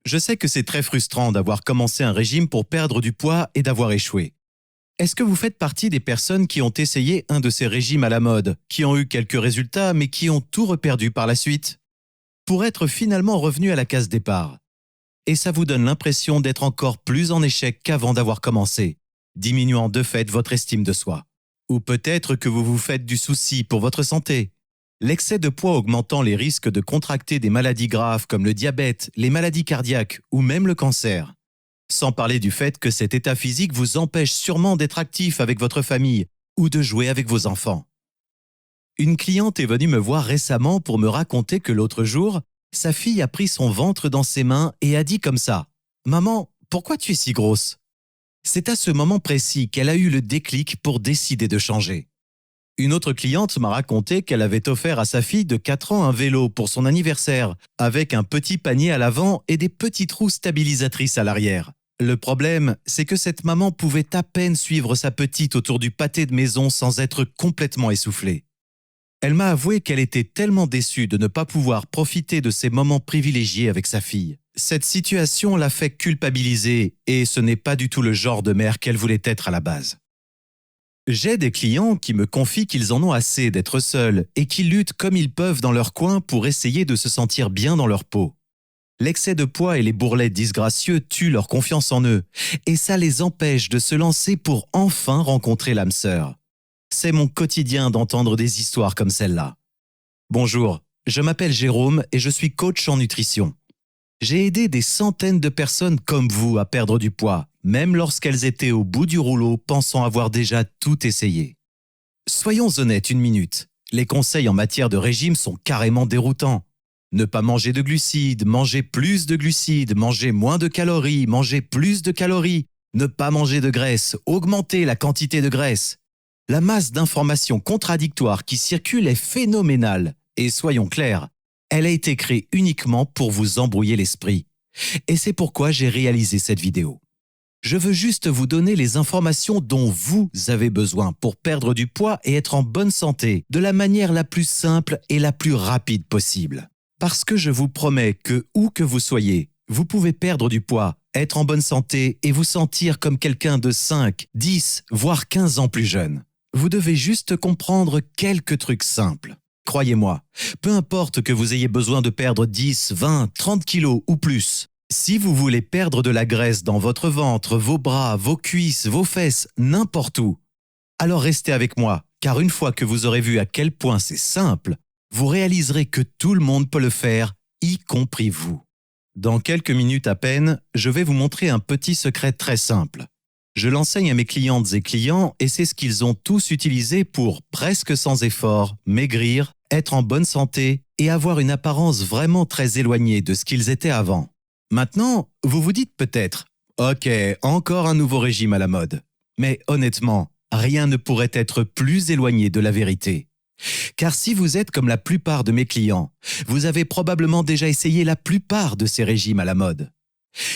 Je sais que c'est très frustrant d'avoir commencé un régime pour perdre du poids et d'avoir échoué. Est-ce que vous faites partie des personnes qui ont essayé un de ces régimes à la mode, qui ont eu quelques résultats mais qui ont tout reperdu par la suite, pour être finalement revenu à la case départ? Et ça vous donne l'impression d'être encore plus en échec qu'avant d'avoir commencé, diminuant de fait votre estime de soi. Ou peut-être que vous vous faites du souci pour votre santé. L'excès de poids augmentant les risques de contracter des maladies graves comme le diabète, les maladies cardiaques ou même le cancer. Sans parler du fait que cet état physique vous empêche sûrement d'être actif avec votre famille ou de jouer avec vos enfants. Une cliente est venue me voir récemment pour me raconter que l'autre jour, sa fille a pris son ventre dans ses mains et a dit comme ça : « Maman, pourquoi tu es si grosse ?» C'est à ce moment précis qu'elle a eu le déclic pour décider de changer. Une autre cliente m'a raconté qu'elle avait offert à sa fille de 4 ans un vélo pour son anniversaire, avec un petit panier à l'avant et des petites roues stabilisatrices à l'arrière. Le problème, c'est que cette maman pouvait à peine suivre sa petite autour du pâté de maison sans être complètement essoufflée. Elle m'a avoué qu'elle était tellement déçue de ne pas pouvoir profiter de ces moments privilégiés avec sa fille. Cette situation l'a fait culpabiliser et ce n'est pas du tout le genre de mère qu'elle voulait être à la base. J'ai des clients qui me confient qu'ils en ont assez d'être seuls et qui luttent comme ils peuvent dans leur coin pour essayer de se sentir bien dans leur peau. L'excès de poids et les bourrelets disgracieux tuent leur confiance en eux et ça les empêche de se lancer pour enfin rencontrer l'âme sœur. C'est mon quotidien d'entendre des histoires comme celle-là. Bonjour, je m'appelle Jérôme et je suis coach en nutrition. J'ai aidé des centaines de personnes comme vous à perdre du poids, même lorsqu'elles étaient au bout du rouleau pensant avoir déjà tout essayé. Soyons honnêtes une minute, les conseils en matière de régime sont carrément déroutants. Ne pas manger de glucides, manger plus de glucides, manger moins de calories, manger plus de calories, ne pas manger de graisse, augmenter la quantité de graisse. La masse d'informations contradictoires qui circulent est phénoménale et soyons clairs, elle a été créée uniquement pour vous embrouiller l'esprit. Et c'est pourquoi j'ai réalisé cette vidéo. Je veux juste vous donner les informations dont vous avez besoin pour perdre du poids et être en bonne santé de la manière la plus simple et la plus rapide possible. Parce que je vous promets que où que vous soyez, vous pouvez perdre du poids, être en bonne santé et vous sentir comme quelqu'un de 5, 10, voire 15 ans plus jeune. Vous devez juste comprendre quelques trucs simples. Croyez-moi, peu importe que vous ayez besoin de perdre 10, 20, 30 kilos ou plus, si vous voulez perdre de la graisse dans votre ventre, vos bras, vos cuisses, vos fesses, n'importe où, alors restez avec moi, car une fois que vous aurez vu à quel point c'est simple, vous réaliserez que tout le monde peut le faire, y compris vous. Dans quelques minutes à peine, je vais vous montrer un petit secret très simple. Je l'enseigne à mes clientes et clients et c'est ce qu'ils ont tous utilisé pour, presque sans effort, maigrir, être en bonne santé et avoir une apparence vraiment très éloignée de ce qu'ils étaient avant. Maintenant, vous vous dites peut-être « Ok, encore un nouveau régime à la mode ». Mais honnêtement, rien ne pourrait être plus éloigné de la vérité. Car si vous êtes comme la plupart de mes clients, vous avez probablement déjà essayé la plupart de ces régimes à la mode.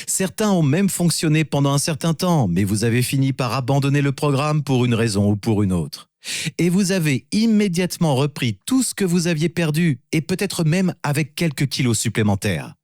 Certains ont même fonctionné pendant un certain temps, mais vous avez fini par abandonner le programme pour une raison ou pour une autre. Et vous avez immédiatement repris tout ce que vous aviez perdu, et peut-être même avec quelques kilos supplémentaires.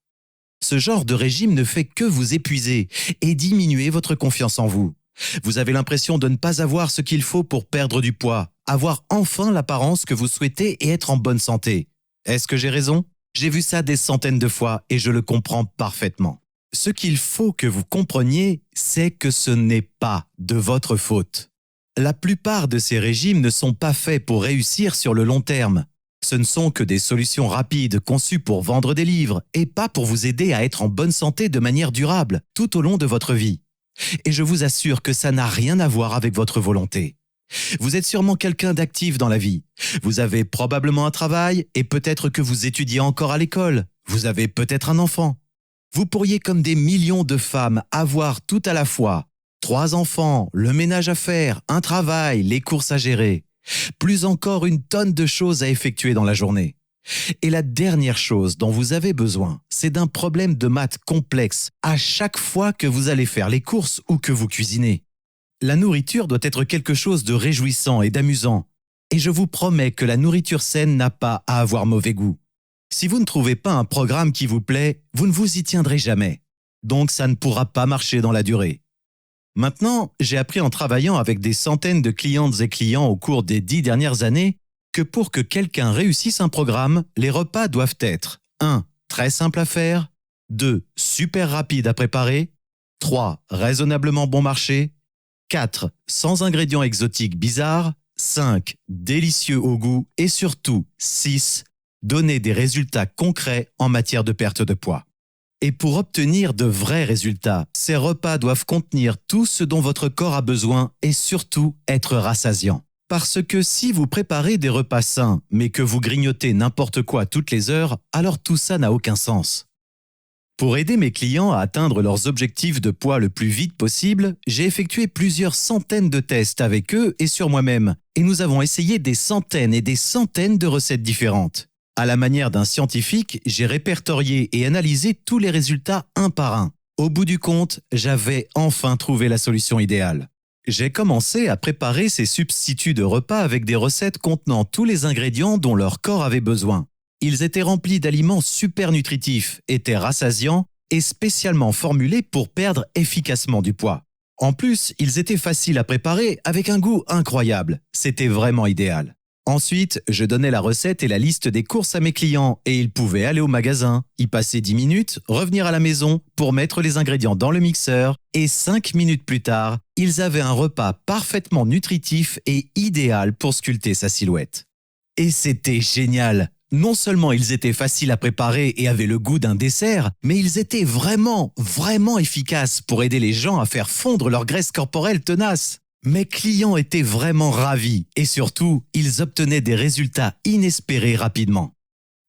Ce genre de régime ne fait que vous épuiser et diminuer votre confiance en vous. Vous avez l'impression de ne pas avoir ce qu'il faut pour perdre du poids, avoir enfin l'apparence que vous souhaitez et être en bonne santé. Est-ce que j'ai raison ? J'ai vu ça des centaines de fois et je le comprends parfaitement. Ce qu'il faut que vous compreniez, c'est que ce n'est pas de votre faute. La plupart de ces régimes ne sont pas faits pour réussir sur le long terme. Ce ne sont que des solutions rapides conçues pour vendre des livres et pas pour vous aider à être en bonne santé de manière durable tout au long de votre vie. Et je vous assure que ça n'a rien à voir avec votre volonté. Vous êtes sûrement quelqu'un d'actif dans la vie. Vous avez probablement un travail et peut-être que vous étudiez encore à l'école. Vous avez peut-être un enfant. Vous pourriez, comme des millions de femmes, avoir tout à la fois 3 enfants, le ménage à faire, un travail, les courses à gérer, plus encore une tonne de choses à effectuer dans la journée. Et la dernière chose dont vous avez besoin, c'est d'un problème de maths complexe à chaque fois que vous allez faire les courses ou que vous cuisinez. La nourriture doit être quelque chose de réjouissant et d'amusant. Et je vous promets que la nourriture saine n'a pas à avoir mauvais goût. Si vous ne trouvez pas un programme qui vous plaît, vous ne vous y tiendrez jamais. donc ça ne pourra pas marcher dans la durée. Maintenant, j'ai appris en travaillant avec des centaines de clientes et clients au cours des 10 dernières années que pour que quelqu'un réussisse un programme, les repas doivent être 1. Très simple à faire, 2. Super rapide à préparer, 3. Raisonnablement bon marché, 4. Sans ingrédients exotiques bizarres, 5. Délicieux au goût et surtout 6. Donner des résultats concrets en matière de perte de poids. Et pour obtenir de vrais résultats, ces repas doivent contenir tout ce dont votre corps a besoin et surtout être rassasiants. Parce que si vous préparez des repas sains, mais que vous grignotez n'importe quoi toutes les heures, alors tout ça n'a aucun sens. Pour aider mes clients à atteindre leurs objectifs de poids le plus vite possible, j'ai effectué plusieurs centaines de tests avec eux et sur moi-même, et nous avons essayé des centaines et des centaines de recettes différentes. À la manière d'un scientifique, j'ai répertorié et analysé tous les résultats un par un. Au bout du compte, j'avais enfin trouvé la solution idéale. J'ai commencé à préparer ces substituts de repas avec des recettes contenant tous les ingrédients dont leur corps avait besoin. Ils étaient remplis d'aliments super nutritifs, étaient rassasiants et spécialement formulés pour perdre efficacement du poids. En plus, ils étaient faciles à préparer avec un goût incroyable. C'était vraiment idéal. Ensuite, je donnais la recette et la liste des courses à mes clients et ils pouvaient aller au magasin, y passer 10 minutes, revenir à la maison pour mettre les ingrédients dans le mixeur et 5 minutes plus tard, ils avaient un repas parfaitement nutritif et idéal pour sculpter sa silhouette. Et c'était génial! Non seulement ils étaient faciles à préparer et avaient le goût d'un dessert, mais ils étaient vraiment efficaces pour aider les gens à faire fondre leur graisse corporelle tenace. Mes clients étaient vraiment ravis et surtout, ils obtenaient des résultats inespérés rapidement.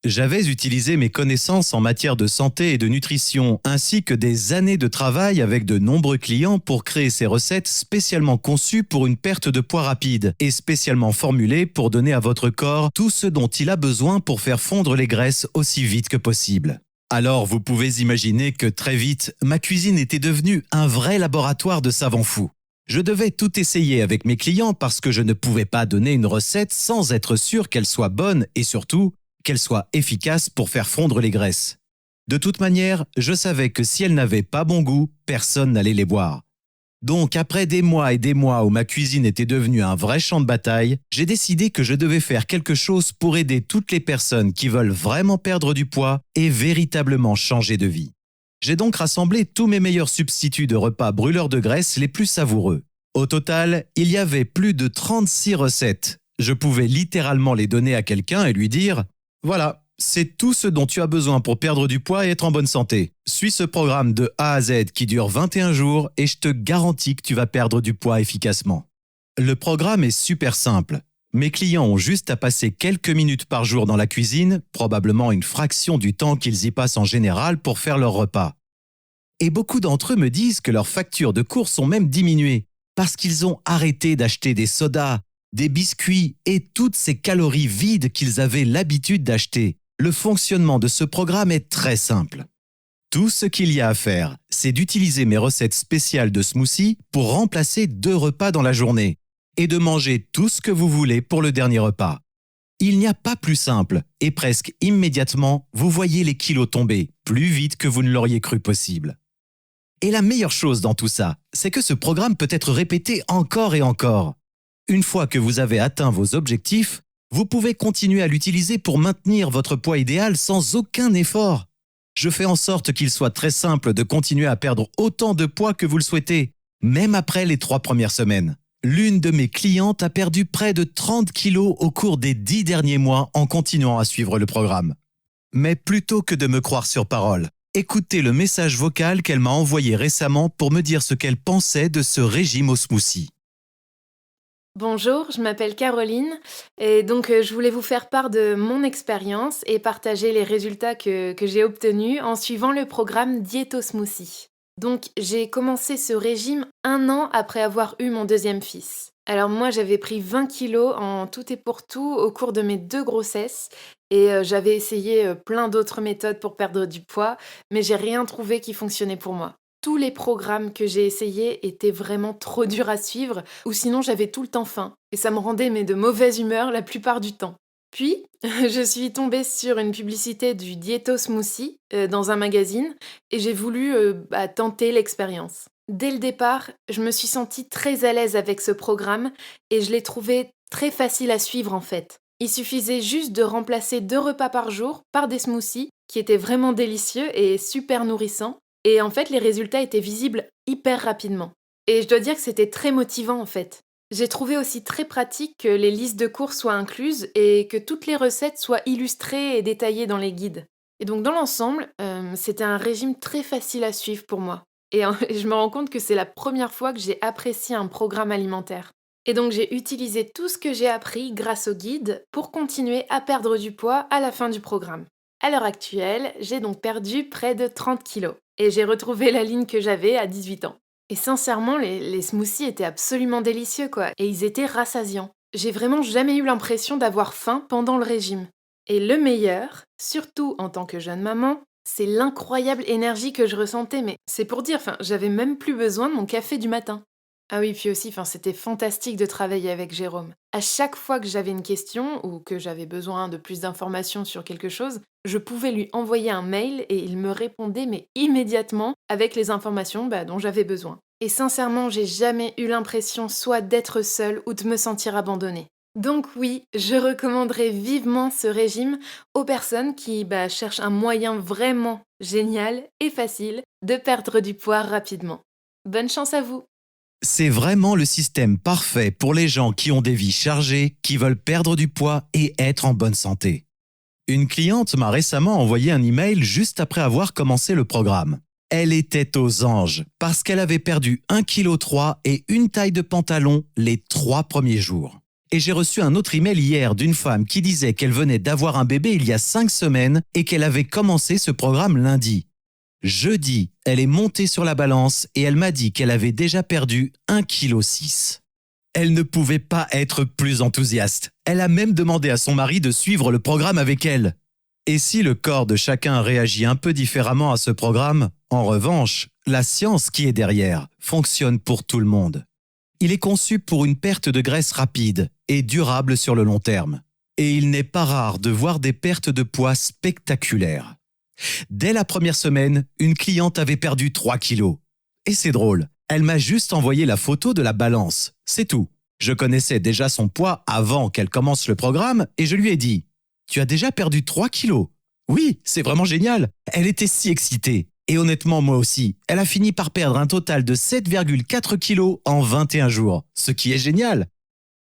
J'avais utilisé mes connaissances en matière de santé et de nutrition ainsi que des années de travail avec de nombreux clients pour créer ces recettes spécialement conçues pour une perte de poids rapide et spécialement formulées pour donner à votre corps tout ce dont il a besoin pour faire fondre les graisses aussi vite que possible. Alors vous pouvez imaginer que très vite, ma cuisine était devenue un vrai laboratoire de savants fous. Je devais tout essayer avec mes clients parce que je ne pouvais pas donner une recette sans être sûr qu'elle soit bonne et surtout, qu'elle soit efficace pour faire fondre les graisses. De toute manière, je savais que si elles n'avaient pas bon goût, personne n'allait les boire. Donc après des mois et des mois où ma cuisine était devenue un vrai champ de bataille, j'ai décidé que je devais faire quelque chose pour aider toutes les personnes qui veulent vraiment perdre du poids et véritablement changer de vie. J'ai donc rassemblé tous mes meilleurs substituts de repas brûleurs de graisse les plus savoureux. Au total, il y avait plus de 36 recettes. Je pouvais littéralement les donner à quelqu'un et lui dire « Voilà, c'est tout ce dont tu as besoin pour perdre du poids et être en bonne santé. Suis ce programme de A à Z qui dure 21 jours et je te garantis que tu vas perdre du poids efficacement. » Le programme est super simple. Mes clients ont juste à passer quelques minutes par jour dans la cuisine, probablement une fraction du temps qu'ils y passent en général pour faire leur repas. Et beaucoup d'entre eux me disent que leurs factures de courses ont même diminué parce qu'ils ont arrêté d'acheter des sodas, des biscuits et toutes ces calories vides qu'ils avaient l'habitude d'acheter. Le fonctionnement de ce programme est très simple. Tout ce qu'il y a à faire, c'est d'utiliser mes recettes spéciales de smoothie pour remplacer 2 repas dans la journée et de manger tout ce que vous voulez pour le dernier repas. Il n'y a pas plus simple et presque immédiatement, vous voyez les kilos tomber plus vite que vous ne l'auriez cru possible. Et la meilleure chose dans tout ça, c'est que ce programme peut être répété encore et encore. Une fois que vous avez atteint vos objectifs, vous pouvez continuer à l'utiliser pour maintenir votre poids idéal sans aucun effort. Je fais en sorte qu'il soit très simple de continuer à perdre autant de poids que vous le souhaitez, même après les 3 premières semaines. L'une de mes clientes a perdu près de 30 kilos au cours des 10 derniers mois en continuant à suivre le programme. Mais plutôt que de me croire sur parole, écoutez le message vocal qu'elle m'a envoyé récemment pour me dire ce qu'elle pensait de ce régime au smoothie. Bonjour, je m'appelle Caroline et donc je voulais vous faire part de mon expérience et partager les résultats que j'ai obtenus en suivant le programme Diète Smoothie. Donc j'ai commencé ce régime 1 an après avoir eu mon deuxième fils. Alors moi j'avais pris 20 kilos en tout et pour tout au cours de mes 2 grossesses et j'avais essayé plein d'autres méthodes pour perdre du poids, mais j'ai rien trouvé qui fonctionnait pour moi. Tous les programmes que j'ai essayés étaient vraiment trop durs à suivre, ou sinon j'avais tout le temps faim. Et ça me rendait de mauvaise humeur la plupart du temps. Puis, je suis tombée sur une publicité du Diéto Smoothie dans un magazine et j'ai voulu tenter l'expérience. Dès le départ, je me suis sentie très à l'aise avec ce programme et je l'ai trouvé très facile à suivre en fait. Il suffisait juste de remplacer 2 repas par jour par des smoothies qui étaient vraiment délicieux et super nourrissants. Et en fait, les résultats étaient visibles hyper rapidement. Et je dois dire que c'était très motivant en fait. J'ai trouvé aussi très pratique que les listes de cours soient incluses et que toutes les recettes soient illustrées et détaillées dans les guides. Et donc dans l'ensemble, c'était un régime très facile à suivre pour moi. Et je me rends compte que c'est la première fois que j'ai apprécié un programme alimentaire. Et donc j'ai utilisé tout ce que j'ai appris grâce au guide pour continuer à perdre du poids à la fin du programme. À l'heure actuelle, j'ai donc perdu près de 30 kilos. Et j'ai retrouvé la ligne que j'avais à 18 ans. Et sincèrement, les smoothies étaient absolument délicieux, quoi. Et ils étaient rassasiants. J'ai vraiment jamais eu l'impression d'avoir faim pendant le régime. Et le meilleur, surtout en tant que jeune maman, c'est l'incroyable énergie que je ressentais. Mais c'est pour dire, j'avais même plus besoin de mon café du matin. Ah oui, puis aussi, c'était fantastique de travailler avec Jérôme. À chaque fois que j'avais une question ou que j'avais besoin de plus d'informations sur quelque chose, je pouvais lui envoyer un mail et il me répondait mais immédiatement avec les informations dont j'avais besoin. Et sincèrement, j'ai jamais eu l'impression soit d'être seule ou de me sentir abandonnée. Donc oui, je recommanderais vivement ce régime aux personnes qui cherchent un moyen vraiment génial et facile de perdre du poids rapidement. Bonne chance à vous! C'est vraiment le système parfait pour les gens qui ont des vies chargées, qui veulent perdre du poids et être en bonne santé. Une cliente m'a récemment envoyé un email juste après avoir commencé le programme. Elle était aux anges parce qu'elle avait perdu 1,3 kg et une taille de pantalon les 3 premiers jours. Et j'ai reçu un autre email hier d'une femme qui disait qu'elle venait d'avoir un bébé il y a 5 semaines et qu'elle avait commencé ce programme lundi. Jeudi, elle est montée sur la balance et elle m'a dit qu'elle avait déjà perdu 1,6 kg. Elle ne pouvait pas être plus enthousiaste. Elle a même demandé à son mari de suivre le programme avec elle. Et si le corps de chacun réagit un peu différemment à ce programme, en revanche, la science qui est derrière fonctionne pour tout le monde. Il est conçu pour une perte de graisse rapide et durable sur le long terme. Et il n'est pas rare de voir des pertes de poids spectaculaires. Dès la première semaine, une cliente avait perdu 3 kilos. Et c'est drôle, elle m'a juste envoyé la photo de la balance, c'est tout. Je connaissais déjà son poids avant qu'elle commence le programme et je lui ai dit « Tu as déjà perdu 3 kilos ?» Oui, c'est vraiment génial. Elle était si excitée. Et honnêtement, moi aussi, elle a fini par perdre un total de 7,4 kilos en 21 jours, ce qui est génial.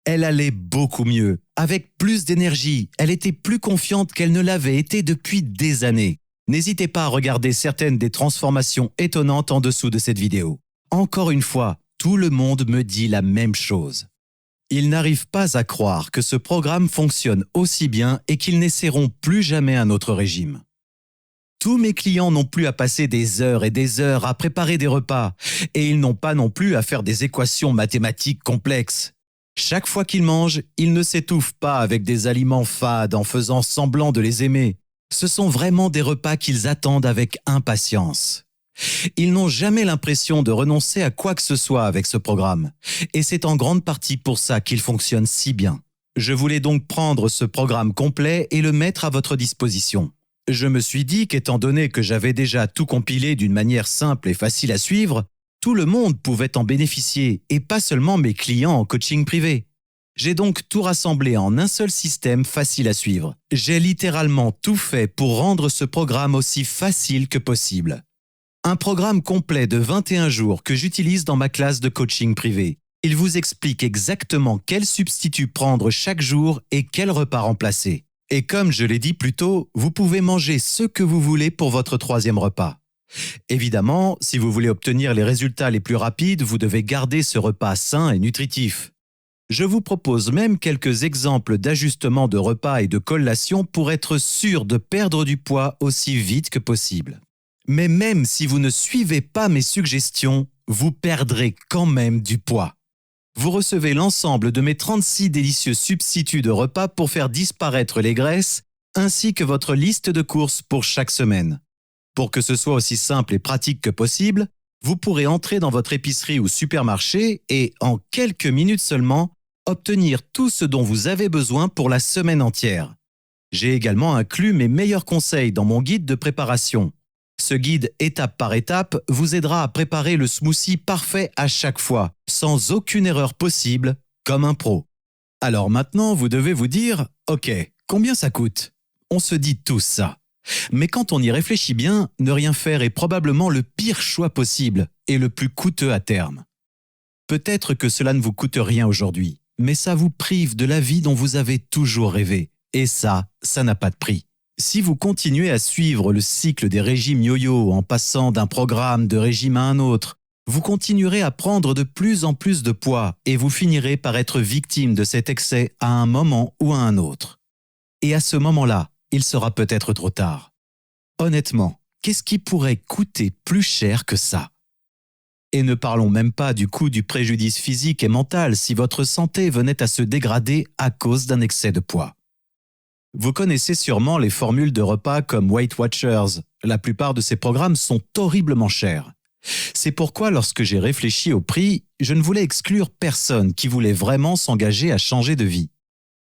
Elle allait beaucoup mieux, avec plus d'énergie. Elle était plus confiante qu'elle ne l'avait été depuis des années. N'hésitez pas à regarder certaines des transformations étonnantes en dessous de cette vidéo. Encore une fois, tout le monde me dit la même chose. Ils n'arrivent pas à croire que ce programme fonctionne aussi bien et qu'ils n'essaieront plus jamais un autre régime. Tous mes clients n'ont plus à passer des heures et des heures à préparer des repas et ils n'ont pas non plus à faire des équations mathématiques complexes. Chaque fois qu'ils mangent, ils ne s'étouffent pas avec des aliments fades en faisant semblant de les aimer. Ce sont vraiment des repas qu'ils attendent avec impatience. Ils n'ont jamais l'impression de renoncer à quoi que ce soit avec ce programme. Et c'est en grande partie pour ça qu'il fonctionne si bien. Je voulais donc prendre ce programme complet et le mettre à votre disposition. Je me suis dit qu'étant donné que j'avais déjà tout compilé d'une manière simple et facile à suivre, tout le monde pouvait en bénéficier et pas seulement mes clients en coaching privé. J'ai donc tout rassemblé en un seul système facile à suivre. J'ai littéralement tout fait pour rendre ce programme aussi facile que possible. Un programme complet de 21 jours que j'utilise dans ma classe de coaching privé. Il vous explique exactement quel substitut prendre chaque jour et quel repas remplacer. Et comme je l'ai dit plus tôt, vous pouvez manger ce que vous voulez pour votre 3e repas. Évidemment, si vous voulez obtenir les résultats les plus rapides, vous devez garder ce repas sain et nutritif. Je vous propose même quelques exemples d'ajustements de repas et de collations pour être sûr de perdre du poids aussi vite que possible. Mais même si vous ne suivez pas mes suggestions, vous perdrez quand même du poids. Vous recevez l'ensemble de mes 36 délicieux substituts de repas pour faire disparaître les graisses, ainsi que votre liste de courses pour chaque semaine. Pour que ce soit aussi simple et pratique que possible, vous pourrez entrer dans votre épicerie ou supermarché et, en quelques minutes seulement, obtenir tout ce dont vous avez besoin pour la semaine entière. J'ai également inclus mes meilleurs conseils dans mon guide de préparation. Ce guide étape par étape vous aidera à préparer le smoothie parfait à chaque fois, sans aucune erreur possible, comme un pro. Alors maintenant, vous devez vous dire « Ok, combien ça coûte ?» On se dit tous ça. Mais quand on y réfléchit bien, ne rien faire est probablement le pire choix possible et le plus coûteux à terme. Peut-être que cela ne vous coûte rien aujourd'hui, mais ça vous prive de la vie dont vous avez toujours rêvé. Et ça n'a pas de prix. Si vous continuez à suivre le cycle des régimes yo-yo en passant d'un programme de régime à un autre, vous continuerez à prendre de plus en plus de poids et vous finirez par être victime de cet excès à un moment ou à un autre. Et à ce moment-là, il sera peut-être trop tard. Honnêtement, qu'est-ce qui pourrait coûter plus cher que ça ? Et ne parlons même pas du coût du préjudice physique et mental si votre santé venait à se dégrader à cause d'un excès de poids. Vous connaissez sûrement les formules de repas comme Weight Watchers. La plupart de ces programmes sont horriblement chers. C'est pourquoi lorsque j'ai réfléchi au prix, je ne voulais exclure personne qui voulait vraiment s'engager à changer de vie.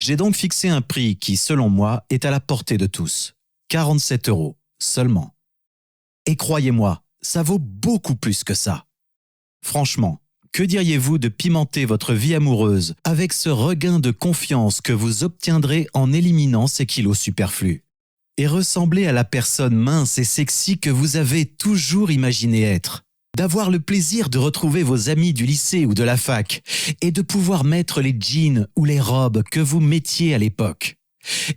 J'ai donc fixé un prix qui, selon moi, est à la portée de tous. 47 € seulement. Et croyez-moi, ça vaut beaucoup plus que ça. Franchement, que diriez-vous de pimenter votre vie amoureuse avec ce regain de confiance que vous obtiendrez en éliminant ces kilos superflus et ressembler à la personne mince et sexy que vous avez toujours imaginé être, d'avoir le plaisir de retrouver vos amis du lycée ou de la fac et de pouvoir mettre les jeans ou les robes que vous mettiez à l'époque.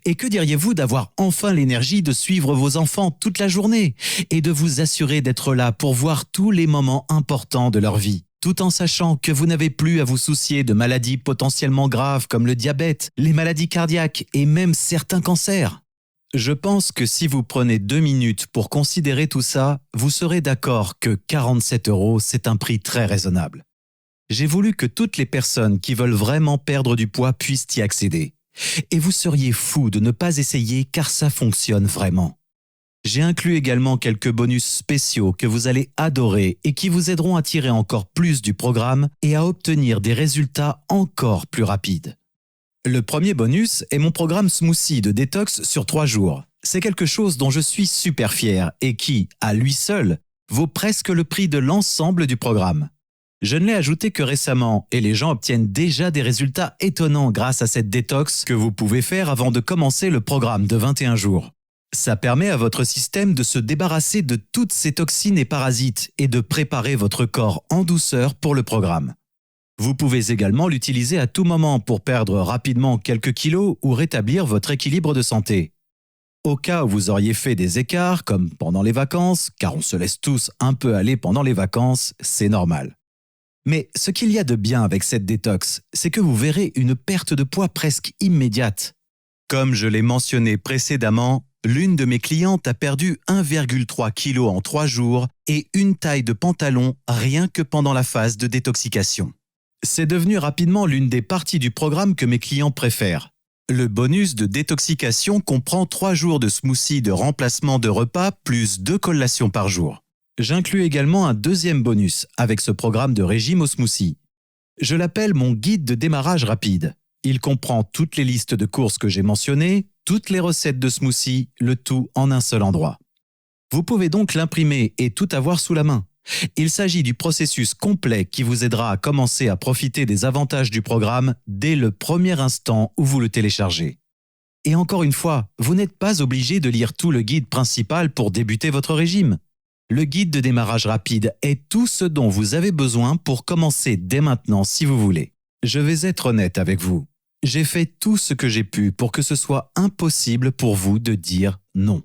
Et que diriez-vous d'avoir enfin l'énergie de suivre vos enfants toute la journée et de vous assurer d'être là pour voir tous les moments importants de leur vie, tout en sachant que vous n'avez plus à vous soucier de maladies potentiellement graves comme le diabète, les maladies cardiaques et même certains cancers? Je pense que si vous prenez 2 minutes pour considérer tout ça, vous serez d'accord que 47 € c'est un prix très raisonnable. J'ai voulu que toutes les personnes qui veulent vraiment perdre du poids puissent y accéder. Et vous seriez fou de ne pas essayer car ça fonctionne vraiment. J'ai inclus également quelques bonus spéciaux que vous allez adorer et qui vous aideront à tirer encore plus du programme et à obtenir des résultats encore plus rapides. Le premier bonus est mon programme smoothie de détox sur 3 jours. C'est quelque chose dont je suis super fier et qui, à lui seul, vaut presque le prix de l'ensemble du programme. Je ne l'ai ajouté que récemment et les gens obtiennent déjà des résultats étonnants grâce à cette détox que vous pouvez faire avant de commencer le programme de 21 jours. Ça permet à votre système de se débarrasser de toutes ces toxines et parasites et de préparer votre corps en douceur pour le programme. Vous pouvez également l'utiliser à tout moment pour perdre rapidement quelques kilos ou rétablir votre équilibre de santé. Au cas où vous auriez fait des écarts, comme pendant les vacances, car on se laisse tous un peu aller pendant les vacances, c'est normal. Mais ce qu'il y a de bien avec cette détox, c'est que vous verrez une perte de poids presque immédiate. Comme je l'ai mentionné précédemment, l'une de mes clientes a perdu 1,3 kg en 3 jours et une taille de pantalon rien que pendant la phase de détoxication. C'est devenu rapidement l'une des parties du programme que mes clients préfèrent. Le bonus de détoxication comprend 3 jours de smoothie de remplacement de repas plus 2 collations par jour. J'inclus également un deuxième bonus avec ce programme de régime au smoothie. Je l'appelle mon guide de démarrage rapide. Il comprend toutes les listes de courses que j'ai mentionnées, toutes les recettes de smoothie, le tout en un seul endroit. Vous pouvez donc l'imprimer et tout avoir sous la main. Il s'agit du processus complet qui vous aidera à commencer à profiter des avantages du programme dès le premier instant où vous le téléchargez. Et encore une fois, vous n'êtes pas obligé de lire tout le guide principal pour débuter votre régime. Le guide de démarrage rapide est tout ce dont vous avez besoin pour commencer dès maintenant si vous voulez. Je vais être honnête avec vous. J'ai fait tout ce que j'ai pu pour que ce soit impossible pour vous de dire non.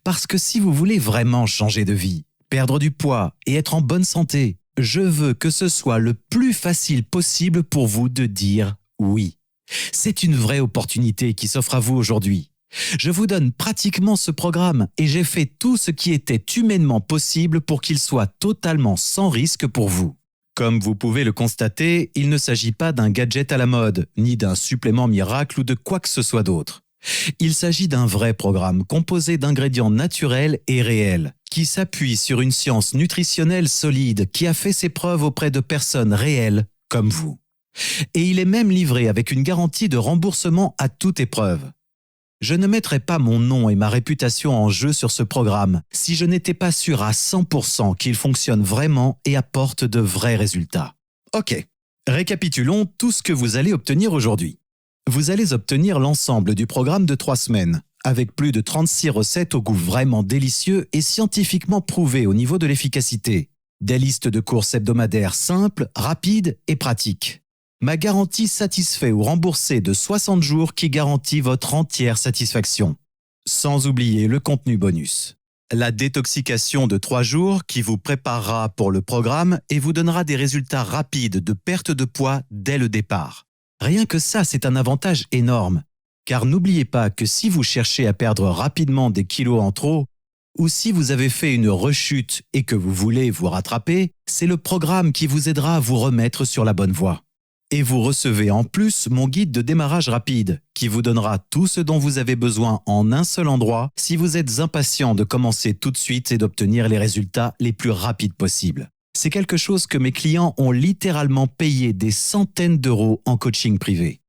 Parce que si vous voulez vraiment changer de vie, perdre du poids et être en bonne santé, je veux que ce soit le plus facile possible pour vous de dire oui. C'est une vraie opportunité qui s'offre à vous aujourd'hui. Je vous donne pratiquement ce programme et j'ai fait tout ce qui était humainement possible pour qu'il soit totalement sans risque pour vous. Comme vous pouvez le constater, il ne s'agit pas d'un gadget à la mode, ni d'un supplément miracle ou de quoi que ce soit d'autre. Il s'agit d'un vrai programme composé d'ingrédients naturels et réels, qui s'appuie sur une science nutritionnelle solide qui a fait ses preuves auprès de personnes réelles comme vous. Et il est même livré avec une garantie de remboursement à toute épreuve. Je ne mettrais pas mon nom et ma réputation en jeu sur ce programme si je n'étais pas sûr à 100% qu'il fonctionne vraiment et apporte de vrais résultats. Ok, récapitulons tout ce que vous allez obtenir aujourd'hui. Vous allez obtenir l'ensemble du programme de 3 semaines, avec plus de 36 recettes au goût vraiment délicieux et scientifiquement prouvées au niveau de l'efficacité. Des listes de courses hebdomadaires simples, rapides et pratiques. Ma garantie satisfait ou remboursée de 60 jours qui garantit votre entière satisfaction. Sans oublier le contenu bonus. La détoxication de 3 jours qui vous préparera pour le programme et vous donnera des résultats rapides de perte de poids dès le départ. Rien que ça, c'est un avantage énorme. Car n'oubliez pas que si vous cherchez à perdre rapidement des kilos en trop, ou si vous avez fait une rechute et que vous voulez vous rattraper, c'est le programme qui vous aidera à vous remettre sur la bonne voie. Et vous recevez en plus mon guide de démarrage rapide qui vous donnera tout ce dont vous avez besoin en un seul endroit si vous êtes impatient de commencer tout de suite et d'obtenir les résultats les plus rapides possibles. C'est quelque chose que mes clients ont littéralement payé des centaines d'euros en coaching privé.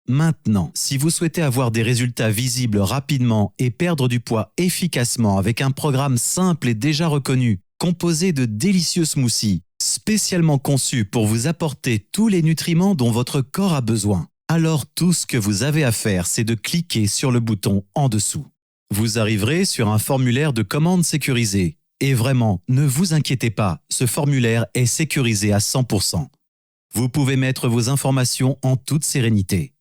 Maintenant, si vous souhaitez avoir des résultats visibles rapidement et perdre du poids efficacement avec un programme simple et déjà reconnu, composé de délicieux smoothies, spécialement conçus pour vous apporter tous les nutriments dont votre corps a besoin, alors tout ce que vous avez à faire, c'est de cliquer sur le bouton en dessous. Vous arriverez sur un formulaire de commande sécurisé. Et vraiment, ne vous inquiétez pas, ce formulaire est sécurisé à 100%. Vous pouvez mettre vos informations en toute sérénité.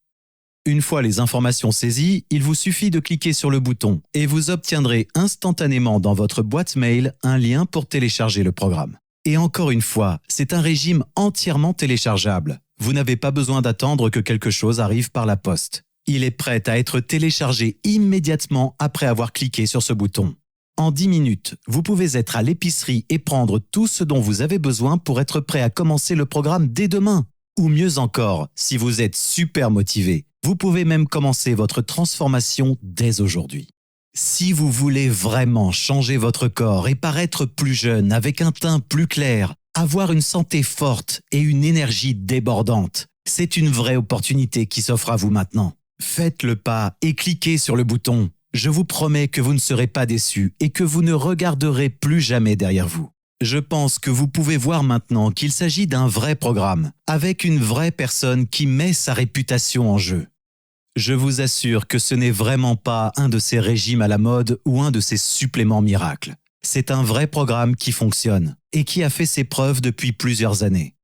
Une fois les informations saisies, il vous suffit de cliquer sur le bouton et vous obtiendrez instantanément dans votre boîte mail un lien pour télécharger le programme. Et encore une fois, c'est un régime entièrement téléchargeable. Vous n'avez pas besoin d'attendre que quelque chose arrive par la poste. Il est prêt à être téléchargé immédiatement après avoir cliqué sur ce bouton. En 10 minutes, vous pouvez être à l'épicerie et prendre tout ce dont vous avez besoin pour être prêt à commencer le programme dès demain. Ou mieux encore, si vous êtes super motivé, vous pouvez même commencer votre transformation dès aujourd'hui. Si vous voulez vraiment changer votre corps et paraître plus jeune avec un teint plus clair, avoir une santé forte et une énergie débordante, c'est une vraie opportunité qui s'offre à vous maintenant. Faites le pas et cliquez sur le bouton. Je vous promets que vous ne serez pas déçus et que vous ne regarderez plus jamais derrière vous. Je pense que vous pouvez voir maintenant qu'il s'agit d'un vrai programme, avec une vraie personne qui met sa réputation en jeu. Je vous assure que ce n'est vraiment pas un de ces régimes à la mode ou un de ces suppléments miracles. C'est un vrai programme qui fonctionne et qui a fait ses preuves depuis plusieurs années.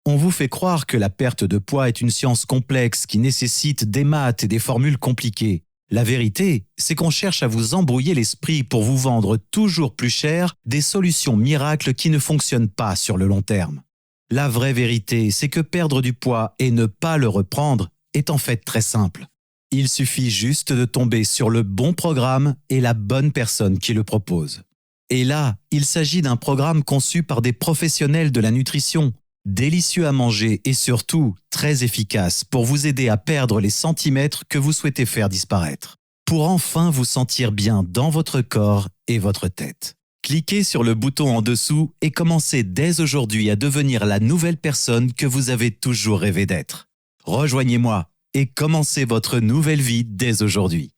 On vous fait croire que la perte de poids est une science complexe qui nécessite des maths et des formules compliquées. La vérité, c'est qu'on cherche à vous embrouiller l'esprit pour vous vendre toujours plus cher des solutions miracles qui ne fonctionnent pas sur le long terme. La vraie vérité, c'est que perdre du poids et ne pas le reprendre est en fait très simple. Il suffit juste de tomber sur le bon programme et la bonne personne qui le propose. Et là, il s'agit d'un programme conçu par des professionnels de la nutrition, délicieux à manger et surtout très efficace pour vous aider à perdre les centimètres que vous souhaitez faire disparaître, pour enfin vous sentir bien dans votre corps et votre tête. Cliquez sur le bouton en dessous et commencez dès aujourd'hui à devenir la nouvelle personne que vous avez toujours rêvé d'être. Rejoignez-moi et commencez votre nouvelle vie dès aujourd'hui.